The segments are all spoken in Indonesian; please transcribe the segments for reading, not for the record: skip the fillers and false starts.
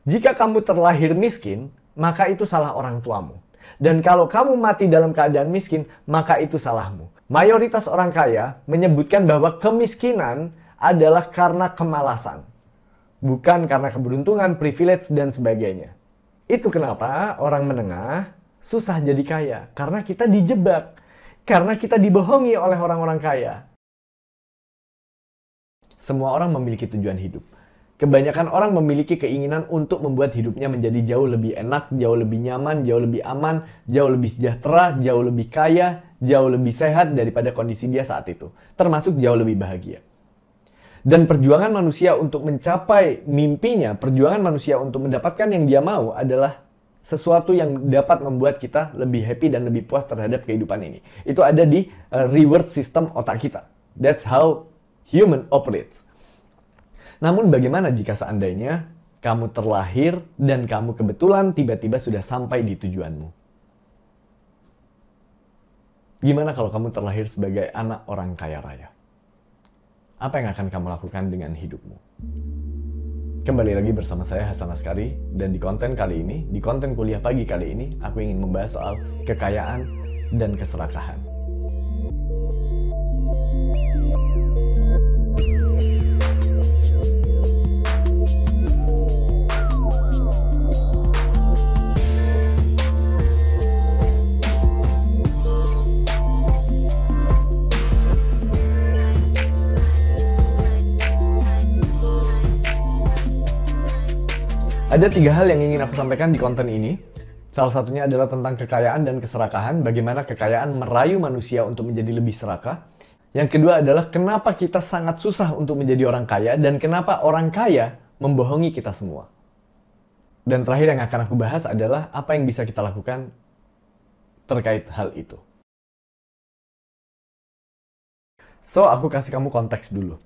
Jika kamu terlahir miskin, maka itu salah orang tuamu. Dan kalau kamu mati dalam keadaan miskin, maka itu salahmu. Mayoritas orang kaya menyebutkan bahwa kemiskinan adalah karena kemalasan. Bukan karena keberuntungan, privilege, dan sebagainya. Itu kenapa orang menengah susah jadi kaya. Karena kita dijebak. Karena kita dibohongi oleh orang-orang kaya. Semua orang memiliki tujuan hidup. Kebanyakan orang memiliki keinginan untuk membuat hidupnya menjadi jauh lebih enak, jauh lebih nyaman, jauh lebih aman, jauh lebih sejahtera, jauh lebih kaya, jauh lebih sehat daripada kondisi dia saat itu. Termasuk jauh lebih bahagia. Dan perjuangan manusia untuk mencapai mimpinya, perjuangan manusia untuk mendapatkan yang dia mau adalah sesuatu yang dapat membuat kita lebih happy dan lebih puas terhadap kehidupan ini. Itu ada di reward system otak kita. That's how human operates. Namun bagaimana jika seandainya kamu terlahir dan kamu kebetulan tiba-tiba sudah sampai di tujuanmu? Gimana kalau kamu terlahir sebagai anak orang kaya raya? Apa yang akan kamu lakukan dengan hidupmu? Kembali lagi bersama saya Hasan Askari, dan di konten kali ini, di konten kuliah pagi kali ini, aku ingin membahas soal kekayaan dan keserakahan. Ada 3 hal yang ingin aku sampaikan di konten ini. Salah satunya adalah tentang kekayaan dan keserakahan, bagaimana kekayaan merayu manusia untuk menjadi lebih serakah. Yang kedua adalah kenapa kita sangat susah untuk menjadi orang kaya, dan kenapa orang kaya membohongi kita semua. Dan terakhir yang akan aku bahas adalah apa yang bisa kita lakukan terkait hal itu. So, aku kasih kamu konteks dulu.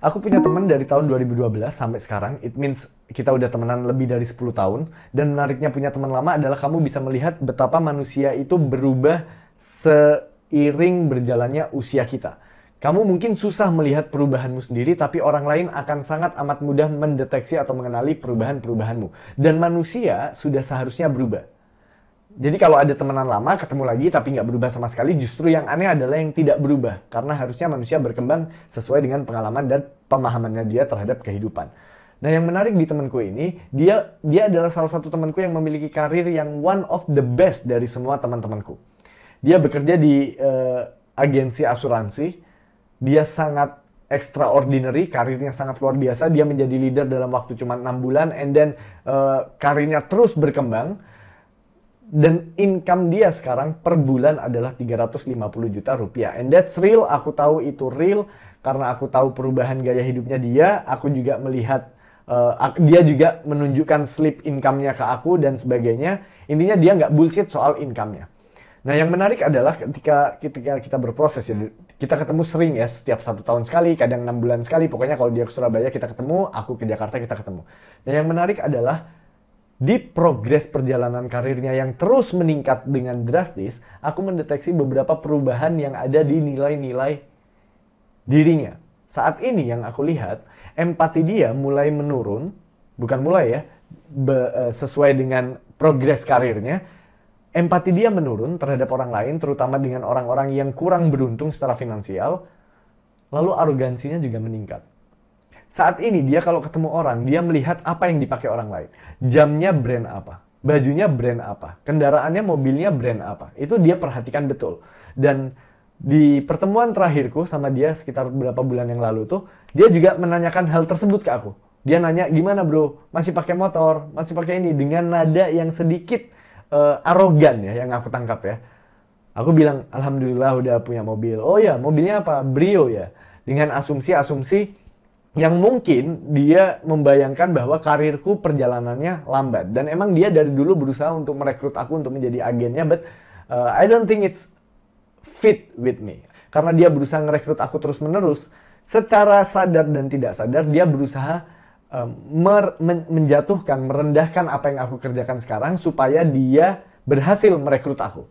Aku punya teman dari tahun 2012 sampai sekarang. It means kita udah temenan lebih dari 10 tahun. Dan menariknya punya teman lama adalah kamu bisa melihat betapa manusia itu berubah seiring berjalannya usia kita. Kamu mungkin susah melihat perubahanmu sendiri, tapi orang lain akan sangat amat mudah mendeteksi atau mengenali perubahan-perubahanmu. Dan manusia sudah seharusnya berubah. Jadi kalau ada temenan lama, ketemu lagi tapi nggak berubah sama sekali, justru yang aneh adalah yang tidak berubah. Karena harusnya manusia berkembang sesuai dengan pengalaman dan pemahamannya dia terhadap kehidupan. Nah, yang menarik di temanku ini, dia adalah salah satu temanku yang memiliki karir yang one of the best dari semua teman-temanku. Dia bekerja di agensi asuransi, dia sangat extraordinary, karirnya sangat luar biasa, dia menjadi leader dalam waktu cuma 6 bulan, and then karirnya terus berkembang. Dan income dia sekarang per bulan adalah 350 juta rupiah. And that's real, aku tahu itu real. Karena aku tahu perubahan gaya hidupnya dia. Aku juga melihat, dia juga menunjukkan slip income-nya ke aku dan sebagainya. Intinya dia nggak bullshit soal income-nya. Nah, yang menarik adalah ketika kita berproses, ya, kita ketemu sering ya, setiap 1 tahun sekali, kadang 6 bulan sekali. Pokoknya kalau dia ke Surabaya kita ketemu, aku ke Jakarta kita ketemu. Nah, yang menarik adalah di progres perjalanan karirnya yang terus meningkat dengan drastis, aku mendeteksi beberapa perubahan yang ada di nilai-nilai dirinya. Saat ini yang aku lihat, empati dia mulai menurun, bukan mulai ya, sesuai dengan progres karirnya, empati dia menurun terhadap orang lain, terutama dengan orang-orang yang kurang beruntung secara finansial, lalu arogansinya juga meningkat. Saat ini dia kalau ketemu orang, dia melihat apa yang dipakai orang lain. Jamnya brand apa, bajunya brand apa, kendaraannya, mobilnya brand apa. Itu dia perhatikan betul. Dan di pertemuan terakhirku sama dia sekitar beberapa bulan yang lalu tuh, dia juga menanyakan hal tersebut ke aku. Dia nanya, gimana bro, masih pakai motor, masih pakai ini, dengan nada yang sedikit arogan ya, yang aku tangkap ya. Aku bilang, alhamdulillah udah punya mobil. Oh ya, mobilnya apa? Brio ya. Dengan asumsi-asumsi yang mungkin dia membayangkan bahwa karirku perjalanannya lambat. Dan emang dia dari dulu berusaha untuk merekrut aku untuk menjadi agennya, but I don't think it's fit with me. Karena dia berusaha merekrut aku terus-menerus, secara sadar dan tidak sadar dia berusaha menjatuhkan, merendahkan apa yang aku kerjakan sekarang supaya dia berhasil merekrut aku.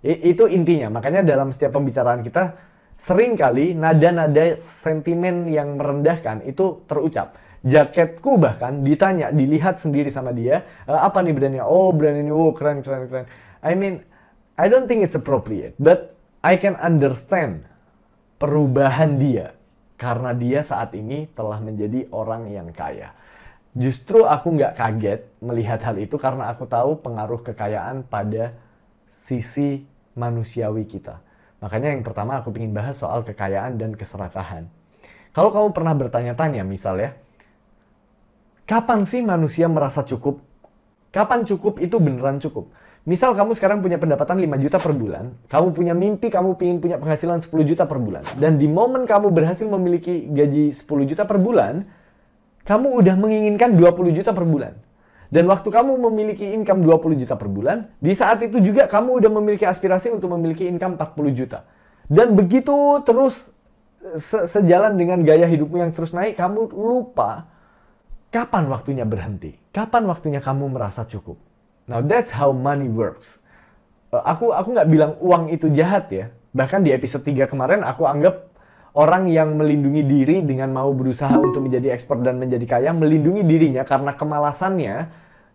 Itu intinya. Makanya dalam setiap pembicaraan kita, sering kali nada-nada sentimen yang merendahkan itu terucap. Jaketku bahkan ditanya, dilihat sendiri sama dia, apa nih brandnya? Oh brand ini, oh keren, keren, keren. I mean, I don't think it's appropriate, but I can understand perubahan dia. Karena dia saat ini telah menjadi orang yang kaya. Justru aku nggak kaget melihat hal itu karena aku tahu pengaruh kekayaan pada sisi manusiawi kita. Makanya yang pertama aku ingin bahas soal kekayaan dan keserakahan. Kalau kamu pernah bertanya-tanya misalnya, kapan sih manusia merasa cukup? Kapan cukup itu beneran cukup? Misal kamu sekarang punya pendapatan 5 juta per bulan, kamu punya mimpi, kamu ingin punya penghasilan 10 juta per bulan. Dan di momen kamu berhasil memiliki gaji 10 juta per bulan, kamu udah menginginkan 20 juta per bulan. Dan waktu kamu memiliki income 20 juta per bulan, di saat itu juga kamu udah memiliki aspirasi untuk memiliki income 40 juta. Dan begitu terus sejalan dengan gaya hidupmu yang terus naik, kamu lupa kapan waktunya berhenti? Kapan waktunya kamu merasa cukup? Now that's how money works. Aku nggak bilang uang itu jahat ya. Bahkan di episode 3 kemarin aku anggap orang yang melindungi diri dengan mau berusaha untuk menjadi ekspor dan menjadi kaya, melindungi dirinya karena kemalasannya,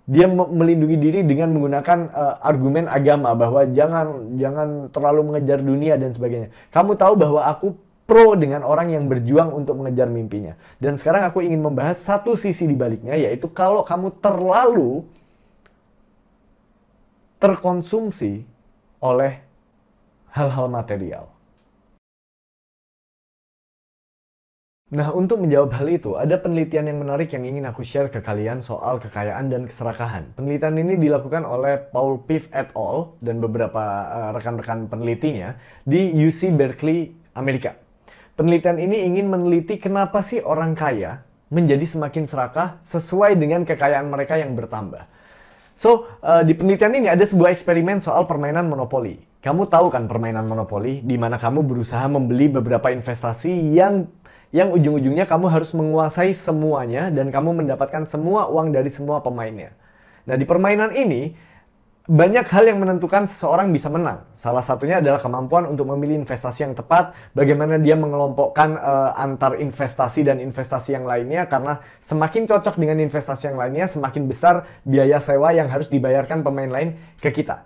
dia melindungi diri dengan menggunakan argumen agama bahwa jangan terlalu mengejar dunia dan sebagainya. Kamu tahu bahwa aku pro dengan orang yang berjuang untuk mengejar mimpinya. Dan sekarang aku ingin membahas satu sisi di baliknya, yaitu kalau kamu terlalu terkonsumsi oleh hal-hal material. Nah, untuk menjawab hal itu, ada penelitian yang menarik yang ingin aku share ke kalian soal kekayaan dan keserakahan. Penelitian ini dilakukan oleh Paul Piff et al. Dan beberapa rekan-rekan penelitinya di UC Berkeley, Amerika. Penelitian ini ingin meneliti kenapa sih orang kaya menjadi semakin serakah sesuai dengan kekayaan mereka yang bertambah. So, di penelitian ini ada sebuah eksperimen soal permainan monopoli. Kamu tahu kan permainan monopoli, di mana kamu berusaha membeli beberapa investasi yang ujung-ujungnya kamu harus menguasai semuanya dan kamu mendapatkan semua uang dari semua pemainnya. Nah, di permainan ini, banyak hal yang menentukan seseorang bisa menang. Salah satunya adalah kemampuan untuk memilih investasi yang tepat, bagaimana dia mengelompokkan antar investasi dan investasi yang lainnya, karena semakin cocok dengan investasi yang lainnya, semakin besar biaya sewa yang harus dibayarkan pemain lain ke kita.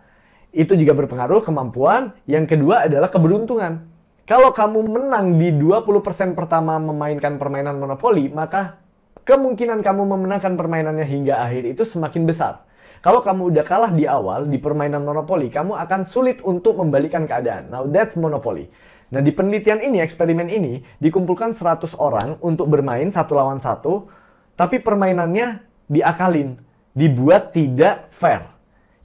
Itu juga berpengaruh kemampuan. Yang kedua adalah keberuntungan. Kalau kamu menang di 20% pertama memainkan permainan monopoli, maka kemungkinan kamu memenangkan permainannya hingga akhir itu semakin besar. Kalau kamu udah kalah di awal di permainan monopoli, kamu akan sulit untuk membalikan keadaan. Now that's monopoly. Nah, di penelitian ini, eksperimen ini, dikumpulkan 100 orang untuk bermain 1 lawan 1, tapi permainannya diakalin, dibuat tidak fair.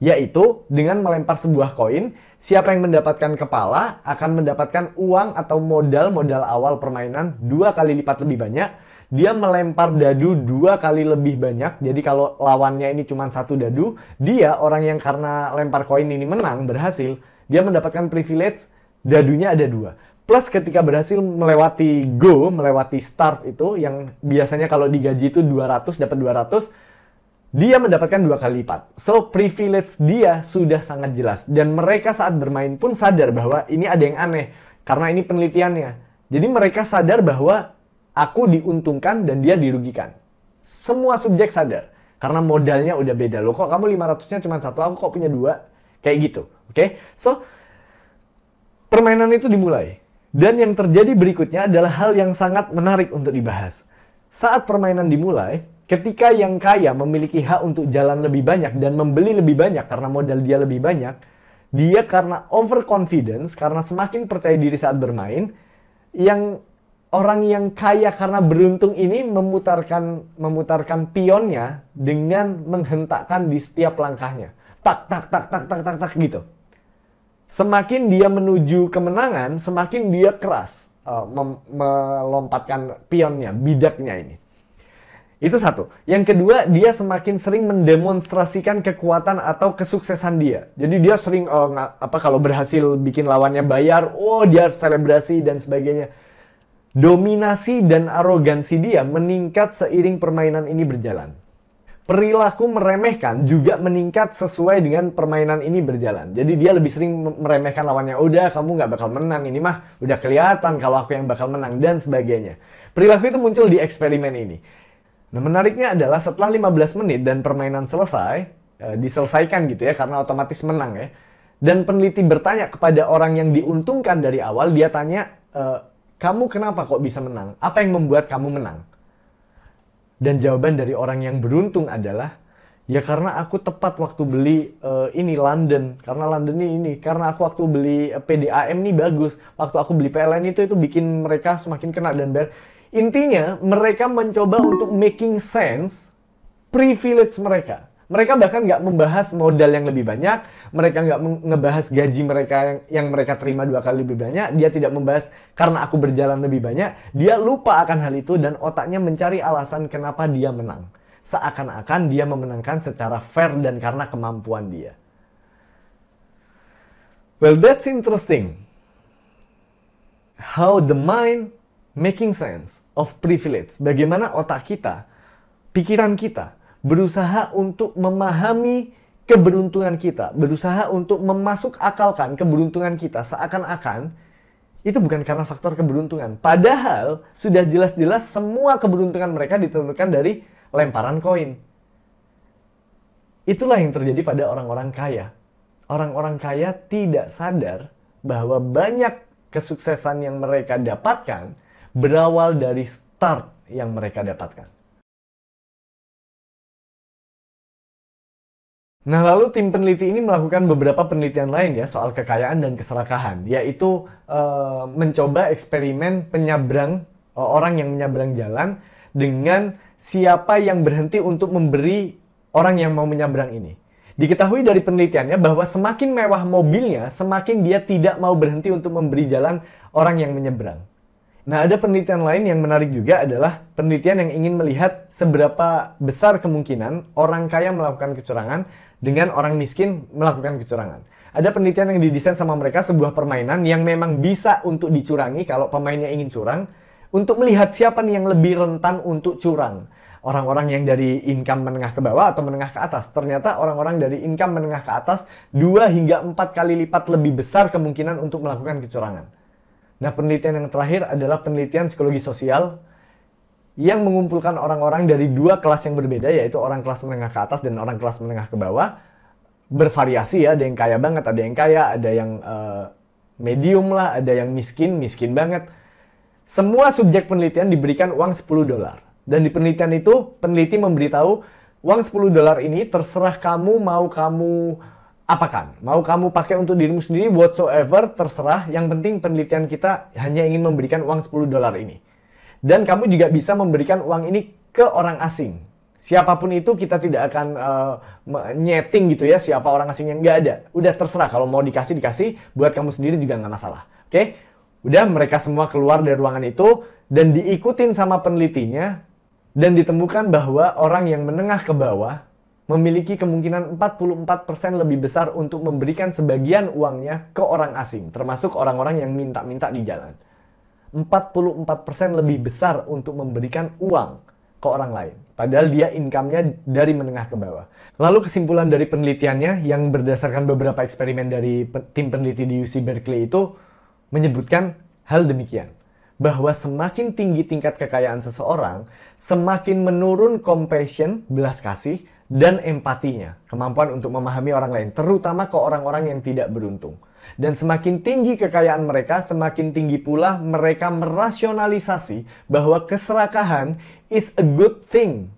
Yaitu dengan melempar sebuah koin, siapa yang mendapatkan kepala akan mendapatkan uang atau modal awal permainan 2 kali lipat lebih banyak. Dia melempar dadu 2 kali lebih banyak. Jadi kalau lawannya ini cuma 1 dadu, dia orang yang karena lempar koin ini menang, berhasil, dia mendapatkan privilege dadunya ada 2. Plus ketika berhasil melewati melewati start itu, yang biasanya kalau digaji itu 200, dapat 200, dia mendapatkan 2 kali lipat. So, privilege dia sudah sangat jelas. Dan mereka saat bermain pun sadar bahwa ini ada yang aneh. Karena ini penelitiannya. Jadi mereka sadar bahwa aku diuntungkan dan dia dirugikan. Semua subjek sadar. Karena modalnya udah beda. Loh, kok kamu 500-nya cuma 1, aku kok punya 2? Kayak gitu. Oke? So, permainan itu dimulai. Dan yang terjadi berikutnya adalah hal yang sangat menarik untuk dibahas. Saat permainan dimulai, ketika yang kaya memiliki hak untuk jalan lebih banyak dan membeli lebih banyak karena modal dia lebih banyak, dia karena overconfidence, karena semakin percaya diri saat bermain, orang yang kaya karena beruntung ini memutarkan pionnya dengan menghentakkan di setiap langkahnya. Tak, tak, tak, tak, tak, tak, tak, gitu. Semakin dia menuju kemenangan, semakin dia keras melompatkan pionnya, bidaknya ini. Itu satu. Yang kedua, dia semakin sering mendemonstrasikan kekuatan atau kesuksesan dia. Jadi dia sering, kalau berhasil bikin lawannya bayar, dia selebrasi dan sebagainya. Dominasi dan arogansi dia meningkat seiring permainan ini berjalan. Perilaku meremehkan juga meningkat sesuai dengan permainan ini berjalan. Jadi dia lebih sering meremehkan lawannya. Udah, kamu nggak bakal menang. Ini mah udah kelihatan kalau aku yang bakal menang dan sebagainya. Perilaku itu muncul di eksperimen ini. Nah, menariknya adalah setelah 15 menit dan permainan selesai, diselesaikan gitu ya, karena otomatis menang ya. Dan peneliti bertanya kepada orang yang diuntungkan dari awal, dia tanya, kamu kenapa kok bisa menang? Apa yang membuat kamu menang? Dan jawaban dari orang yang beruntung adalah, ya karena aku tepat waktu beli ini London. Karena London ini. Karena aku waktu beli PDAM ini bagus. Waktu aku beli PLN itu bikin mereka semakin kena dan bayar. Intinya, mereka mencoba untuk making sense privilege mereka. Mereka bahkan nggak membahas modal yang lebih banyak, mereka nggak ngebahas gaji mereka yang mereka terima 2 kali lebih banyak, dia tidak membahas karena aku berjalan lebih banyak, dia lupa akan hal itu dan otaknya mencari alasan kenapa dia menang. Seakan-akan dia memenangkan secara fair dan karena kemampuan dia. Well, that's interesting. How the mind making sense of privilege. Bagaimana otak kita, pikiran kita, berusaha untuk memahami keberuntungan kita, berusaha untuk memasuk akalkan keberuntungan kita seakan-akan itu bukan karena faktor keberuntungan. Padahal sudah jelas-jelas semua keberuntungan mereka ditentukan dari lemparan koin. Itulah yang terjadi pada orang-orang kaya. Orang-orang kaya tidak sadar bahwa banyak kesuksesan yang mereka dapatkan berawal dari start yang mereka dapatkan. Nah, lalu tim peneliti ini melakukan beberapa penelitian lain ya soal kekayaan dan keserakahan, yaitu mencoba eksperimen orang yang menyeberang jalan dengan siapa yang berhenti untuk memberi orang yang mau menyeberang ini. Diketahui dari penelitiannya bahwa semakin mewah mobilnya, semakin dia tidak mau berhenti untuk memberi jalan orang yang menyeberang. Nah, ada penelitian lain yang menarik juga adalah penelitian yang ingin melihat seberapa besar kemungkinan orang kaya melakukan kecurangan dengan orang miskin melakukan kecurangan. Ada penelitian yang didesain sama mereka sebuah permainan yang memang bisa untuk dicurangi kalau pemainnya ingin curang, untuk melihat siapa nih yang lebih rentan untuk curang. Orang-orang yang dari income menengah ke bawah atau menengah ke atas. Ternyata orang-orang dari income menengah ke atas 2 hingga 4 kali lipat lebih besar kemungkinan untuk melakukan kecurangan. Nah, penelitian yang terakhir adalah penelitian psikologi sosial yang mengumpulkan orang-orang dari 2 kelas yang berbeda, yaitu orang kelas menengah ke atas dan orang kelas menengah ke bawah. Bervariasi ya, ada yang kaya banget, ada yang kaya, ada yang medium lah, ada yang miskin banget. Semua subjek penelitian diberikan uang $10. Dan di penelitian itu, peneliti memberitahu, uang $10 ini terserah kamu mau kamu apakan. Mau kamu pakai untuk dirimu sendiri, whatsoever, terserah. Yang penting penelitian kita hanya ingin memberikan uang $10 ini. Dan kamu juga bisa memberikan uang ini ke orang asing. Siapapun itu kita tidak akan nyeting gitu ya, siapa orang asing yang nggak ada. Udah terserah, kalau mau dikasih, buat kamu sendiri juga nggak masalah. Oke? Udah mereka semua keluar dari ruangan itu dan diikutin sama penelitinya dan ditemukan bahwa orang yang menengah ke bawah memiliki kemungkinan 44% lebih besar untuk memberikan sebagian uangnya ke orang asing, termasuk orang-orang yang minta-minta di jalan. 44% lebih besar untuk memberikan uang ke orang lain. Padahal dia income-nya dari menengah ke bawah. Lalu kesimpulan dari penelitiannya yang berdasarkan beberapa eksperimen dari tim peneliti di UC Berkeley itu menyebutkan hal demikian. Bahwa semakin tinggi tingkat kekayaan seseorang, semakin menurun compassion, belas kasih, dan empatinya. Kemampuan untuk memahami orang lain, terutama ke orang-orang yang tidak beruntung. Dan semakin tinggi kekayaan mereka, semakin tinggi pula mereka merasionalisasi bahwa keserakahan is a good thing.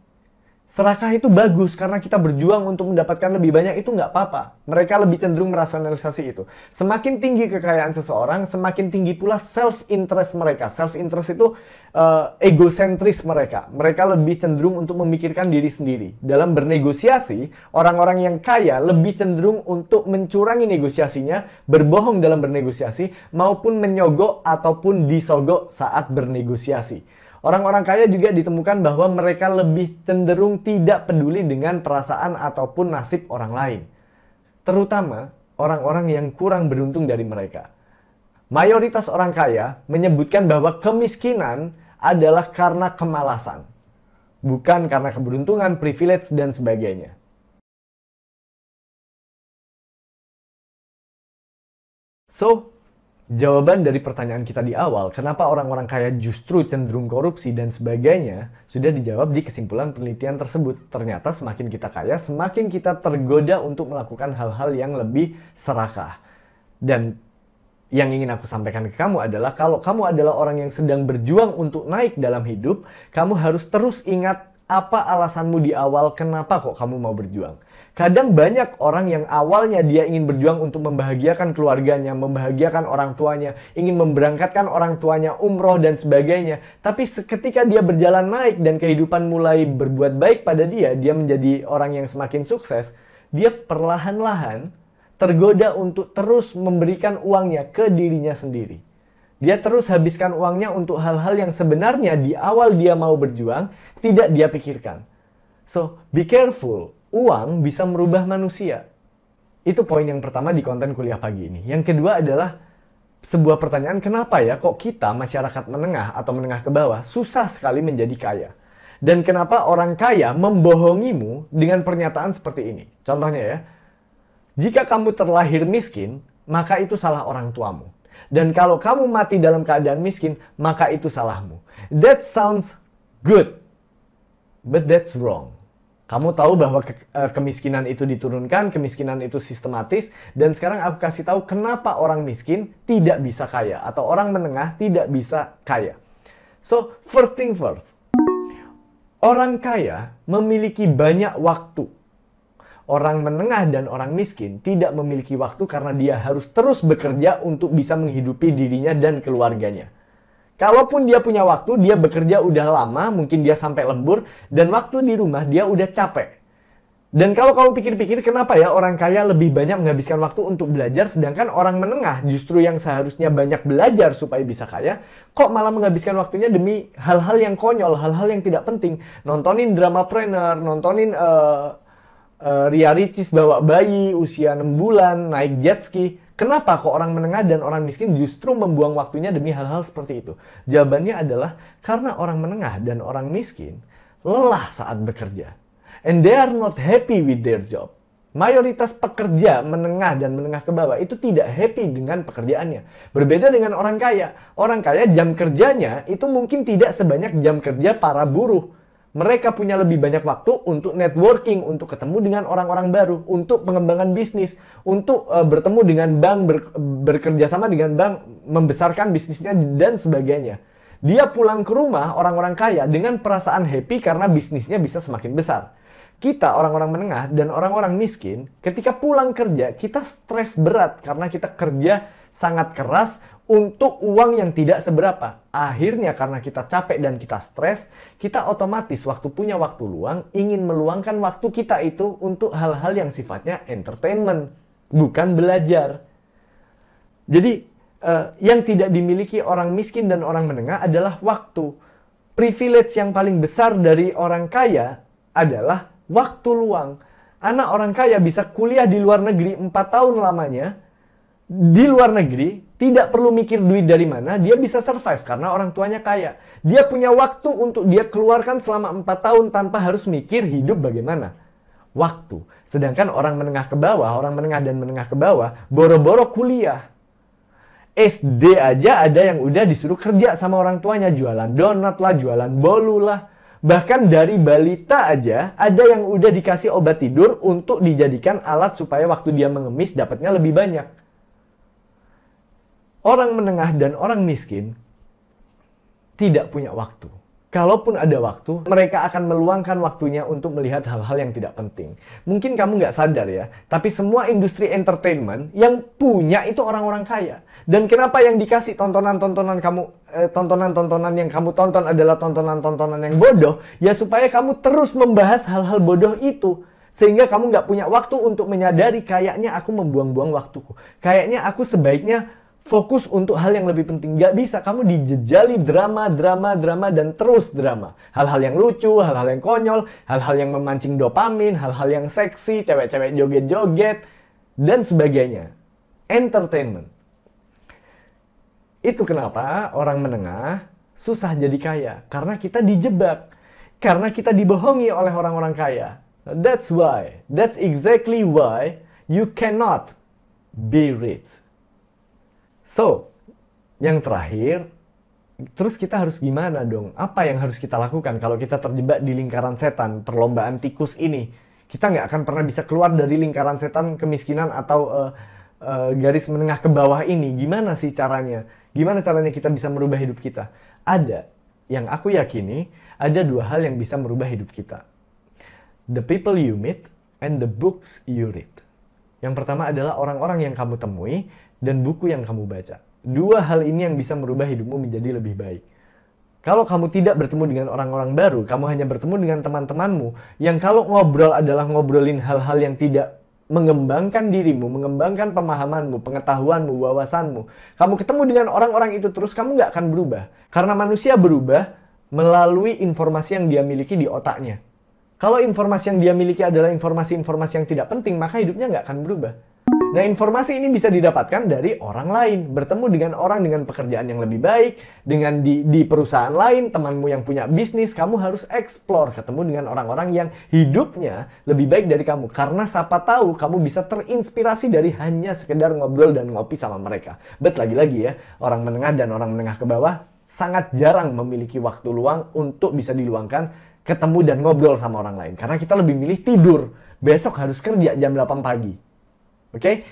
Serakah itu bagus karena kita berjuang untuk mendapatkan lebih banyak, itu nggak apa-apa. Mereka lebih cenderung merasionalisasi itu. Semakin tinggi kekayaan seseorang, semakin tinggi pula self-interest mereka. Self-interest itu egosentris mereka. Mereka lebih cenderung untuk memikirkan diri sendiri. Dalam bernegosiasi, orang-orang yang kaya lebih cenderung untuk mencurangi negosiasinya, berbohong dalam bernegosiasi, maupun menyogok ataupun disogok saat bernegosiasi. Orang-orang kaya juga ditemukan bahwa mereka lebih cenderung tidak peduli dengan perasaan ataupun nasib orang lain. Terutama orang-orang yang kurang beruntung dari mereka. Mayoritas orang kaya menyebutkan bahwa kemiskinan adalah karena kemalasan. Bukan karena keberuntungan, privilege, dan sebagainya. So, Jawaban dari pertanyaan kita di awal, kenapa orang-orang kaya justru cenderung korupsi dan sebagainya, sudah dijawab di kesimpulan penelitian tersebut. Ternyata semakin kita kaya, semakin kita tergoda untuk melakukan hal-hal yang lebih serakah. Dan yang ingin aku sampaikan ke kamu adalah, kalau kamu adalah orang yang sedang berjuang untuk naik dalam hidup, kamu harus terus ingat apa alasanmu di awal, kenapa kok kamu mau berjuang. Kadang banyak orang yang awalnya dia ingin berjuang untuk membahagiakan keluarganya, membahagiakan orang tuanya, ingin memberangkatkan orang tuanya umroh dan sebagainya. Tapi ketika dia berjalan naik dan kehidupan mulai berbuat baik pada dia menjadi orang yang semakin sukses, dia perlahan-lahan tergoda untuk terus memberikan uangnya ke dirinya sendiri. Dia terus habiskan uangnya untuk hal-hal yang sebenarnya di awal dia mau berjuang, tidak dia pikirkan. So, be careful. Uang bisa merubah manusia. Itu poin yang pertama di konten kuliah pagi ini. Yang kedua adalah sebuah pertanyaan, kenapa ya kok kita masyarakat menengah atau menengah ke bawah susah sekali menjadi kaya? Dan kenapa orang kaya membohongimu dengan pernyataan seperti ini? Contohnya ya, jika kamu terlahir miskin, maka itu salah orang tuamu. Dan kalau kamu mati dalam keadaan miskin, maka itu salahmu. That sounds good, but that's wrong. Kamu tahu bahwa kemiskinan itu diturunkan, kemiskinan itu sistematis, dan sekarang aku kasih tahu kenapa orang miskin tidak bisa kaya, atau orang menengah tidak bisa kaya. So, first thing first. Orang kaya memiliki banyak waktu. Orang menengah dan orang miskin tidak memiliki waktu karena dia harus terus bekerja untuk bisa menghidupi dirinya dan keluarganya. Kalaupun dia punya waktu, dia bekerja udah lama, mungkin dia sampai lembur, dan waktu di rumah dia udah capek. Dan kalau kamu pikir-pikir, kenapa ya orang kaya lebih banyak menghabiskan waktu untuk belajar, sedangkan orang menengah justru yang seharusnya banyak belajar supaya bisa kaya, kok malah menghabiskan waktunya demi hal-hal yang konyol, hal-hal yang tidak penting. Nontonin dramapreneur, nontonin Ria Ricis bawa bayi usia 6 bulan, naik jet ski. Kenapa kok orang menengah dan orang miskin justru membuang waktunya demi hal-hal seperti itu? Jawabannya adalah karena orang menengah dan orang miskin lelah saat bekerja. And they are not happy with their job. Mayoritas pekerja menengah dan menengah ke bawah itu tidak happy dengan pekerjaannya. Berbeda dengan orang kaya. Orang kaya jam kerjanya itu mungkin tidak sebanyak jam kerja para buruh. Mereka punya lebih banyak waktu untuk networking, untuk ketemu dengan orang-orang baru, untuk pengembangan bisnis, untuk bertemu dengan bank, bekerja sama dengan bank, membesarkan bisnisnya, dan sebagainya. Dia pulang ke rumah, orang-orang kaya, dengan perasaan happy karena bisnisnya bisa semakin besar. Kita, orang-orang menengah dan orang-orang miskin, ketika pulang kerja, kita stres berat karena kita kerja sangat keras untuk uang yang tidak seberapa. Akhirnya karena kita capek dan kita stres, kita otomatis waktu punya waktu luang, ingin meluangkan waktu kita itu untuk hal-hal yang sifatnya entertainment, bukan belajar. Jadi, yang tidak dimiliki orang miskin dan orang menengah adalah waktu. Privilege yang paling besar dari orang kaya adalah waktu luang. Anak orang kaya bisa kuliah di luar negeri 4 tahun lamanya, di luar negeri, tidak perlu mikir duit dari mana, dia bisa survive karena orang tuanya kaya. Dia punya waktu untuk dia keluarkan selama 4 tahun tanpa harus mikir hidup bagaimana. Waktu. Sedangkan orang menengah ke bawah, orang menengah dan menengah ke bawah, boro-boro kuliah. SD aja ada yang udah disuruh kerja sama orang tuanya, jualan donat lah, jualan bolu lah. Bahkan dari balita aja ada yang udah dikasih obat tidur untuk dijadikan alat supaya waktu dia mengemis dapatnya lebih banyak. Orang menengah dan orang miskin tidak punya waktu. Kalaupun ada waktu, mereka akan meluangkan waktunya untuk melihat hal-hal yang tidak penting. Mungkin kamu nggak sadar ya, tapi semua industri entertainment yang punya itu orang-orang kaya. Dan kenapa yang dikasih tontonan-tontonan yang kamu tonton adalah tontonan-tontonan yang bodoh? Ya supaya kamu terus membahas hal-hal bodoh itu. Sehingga kamu nggak punya waktu untuk menyadari, kayaknya aku membuang-buang waktuku. Kayaknya aku sebaiknya fokus untuk hal yang lebih penting. Gak bisa, kamu dijejali drama, dan terus drama. Hal-hal yang lucu, hal-hal yang konyol, hal-hal yang memancing dopamin, hal-hal yang seksi, cewek-cewek joget-joget, dan sebagainya. Entertainment. Itu kenapa orang menengah susah jadi kaya. Karena kita dijebak. Karena kita dibohongi oleh orang-orang kaya. That's why. That's exactly why you cannot be rich. So, Yang terakhir, terus kita harus gimana dong? Apa yang harus kita lakukan kalau kita terjebak di lingkaran setan, perlombaan tikus ini? Kita nggak akan pernah bisa keluar dari lingkaran setan kemiskinan atau garis menengah ke bawah ini. Gimana sih caranya? Gimana caranya kita bisa merubah hidup kita? Ada, yang aku yakini, ada dua hal yang bisa merubah hidup kita. The people you meet and the books you read. Yang pertama adalah orang-orang yang kamu temui dan buku yang kamu baca. Dua hal ini yang bisa merubah hidupmu menjadi lebih baik. Kalau kamu tidak bertemu dengan orang-orang baru, kamu hanya bertemu dengan teman-temanmu, yang kalau ngobrol adalah ngobrolin hal-hal yang tidak mengembangkan dirimu, mengembangkan pemahamanmu, pengetahuanmu, wawasanmu. Kamu ketemu dengan orang-orang itu terus, kamu nggak akan berubah. Karena manusia berubah melalui informasi yang dia miliki di otaknya. Kalau informasi yang dia miliki adalah informasi-informasi yang tidak penting, maka hidupnya nggak akan berubah. Nah, informasi ini bisa didapatkan dari orang lain. Bertemu dengan orang dengan pekerjaan yang lebih baik, dengan di perusahaan lain, temanmu yang punya bisnis, kamu harus explore, ketemu dengan orang-orang yang hidupnya lebih baik dari kamu. Karena siapa tahu kamu bisa terinspirasi dari hanya sekedar ngobrol dan ngopi sama mereka. But lagi-lagi ya, orang menengah dan orang menengah ke bawah sangat jarang memiliki waktu luang untuk bisa diluangkan ketemu dan ngobrol sama orang lain. Karena kita lebih milih tidur. Besok harus kerja jam 8 pagi. Oke?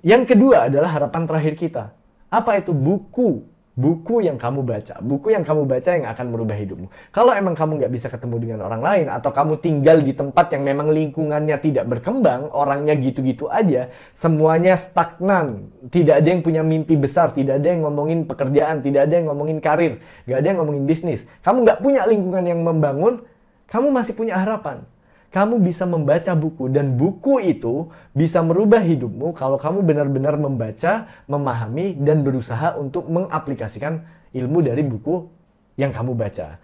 Yang kedua adalah harapan terakhir kita. Apa itu? Buku. Buku yang kamu baca. Buku yang kamu baca yang akan merubah hidupmu. Kalau emang kamu nggak bisa ketemu dengan orang lain, atau kamu tinggal di tempat yang memang lingkungannya tidak berkembang, orangnya gitu-gitu aja, semuanya stagnan, tidak ada yang punya mimpi besar, tidak ada yang ngomongin pekerjaan, tidak ada yang ngomongin karir, nggak ada yang ngomongin bisnis, kamu nggak punya lingkungan yang membangun, kamu masih punya harapan. Kamu bisa membaca buku, dan buku itu bisa merubah hidupmu kalau kamu benar-benar membaca, memahami, dan berusaha untuk mengaplikasikan ilmu dari buku yang kamu baca.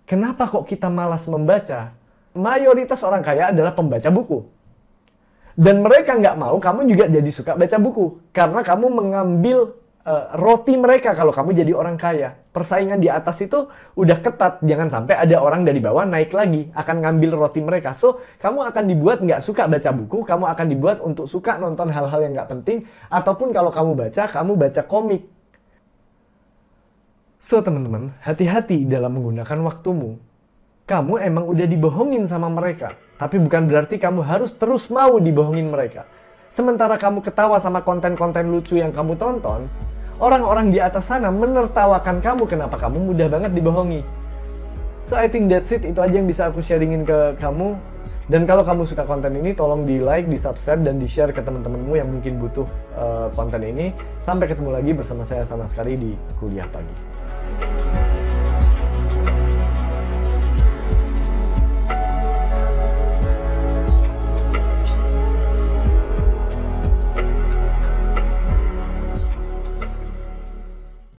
Kenapa kok kita malas membaca? Mayoritas orang kaya adalah pembaca buku. Dan mereka nggak mau kamu juga jadi suka baca buku. Karena kamu mengambil roti mereka kalau kamu jadi orang kaya. Persaingan di atas itu udah ketat. Jangan sampai ada orang dari bawah naik lagi, akan ngambil roti mereka. So, kamu akan dibuat nggak suka baca buku, kamu akan dibuat untuk suka nonton hal-hal yang nggak penting, ataupun kalau kamu baca komik. So, teman-teman, hati-hati dalam menggunakan waktumu. Kamu emang udah dibohongin sama mereka, tapi bukan berarti kamu harus terus mau dibohongin mereka. Sementara kamu ketawa sama konten-konten lucu yang kamu tonton, orang-orang di atas sana menertawakan kamu kenapa kamu mudah banget dibohongi. So, I think that's it. Itu aja yang bisa aku sharingin ke kamu. Dan kalau kamu suka konten ini, tolong di-like, di-subscribe, dan di-share ke teman-temanmu yang mungkin butuh konten ini. Sampai ketemu lagi bersama saya sama sekali di Kuliah Pagi.